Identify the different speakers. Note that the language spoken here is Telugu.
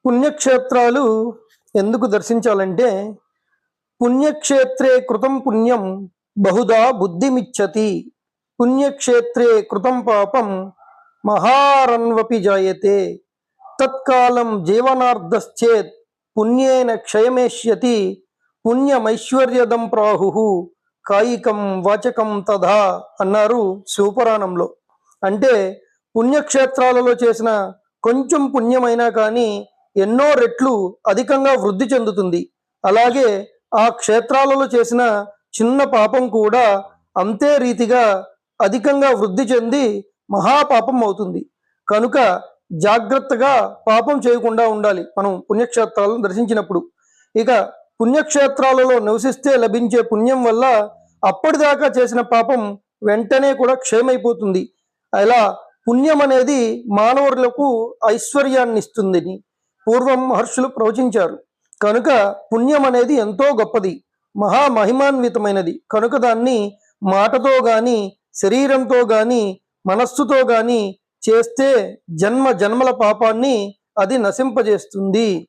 Speaker 1: పుణ్యక్షేత్రాలు ఎందుకు దర్శించాలంటే, పుణ్యక్షేత్రే కృతం పుణ్యం బహుదా బుద్ధిమిచ్చతి, పుణ్యక్షేత్రే కృతం పాపం మహారన్వపి జాయతే, తత్కాలం జీవనార్ధశ్చేత్ పుణ్యేన క్షయమేష్యతి, పుణ్యమైశ్వర్యదం ప్రాహు కాయికం వాచకం తథా అన్నారు శివపురాణంలో. అంటే పుణ్యక్షేత్రాలలో చేసిన కొంచెం పుణ్యమైనా కానీ ఎన్నో రెట్లు అధికంగా వృద్ధి చెందుతుంది. అలాగే ఆ క్షేత్రాలలో చేసిన చిన్న పాపం కూడా అంతే రీతిగా అధికంగా వృద్ధి చెంది మహాపాపం అవుతుంది. కనుక జాగ్రత్తగా పాపం చేయకుండా ఉండాలి మనం పుణ్యక్షేత్రాలను దర్శించినప్పుడు. ఇక పుణ్యక్షేత్రాలలో నివసిస్తే లభించే పుణ్యం వల్ల అప్పటిదాకా చేసిన పాపం వెంటనే కూడా క్షయమైపోతుంది. అలా పుణ్యం అనేది మానవులకు ఐశ్వర్యాన్ని ఇస్తుందని పూర్వం మహర్షులు ప్రవచించారు. కనుక పుణ్యం అనేది ఎంతో గొప్పది, మహామహిమాన్వితమైనది. కనుక దాన్ని మాటతో గాని, శరీరంతో గాని, మనస్సుతో గాని చేస్తే జన్మ జన్మల పాపాన్ని అది నశింపజేస్తుంది.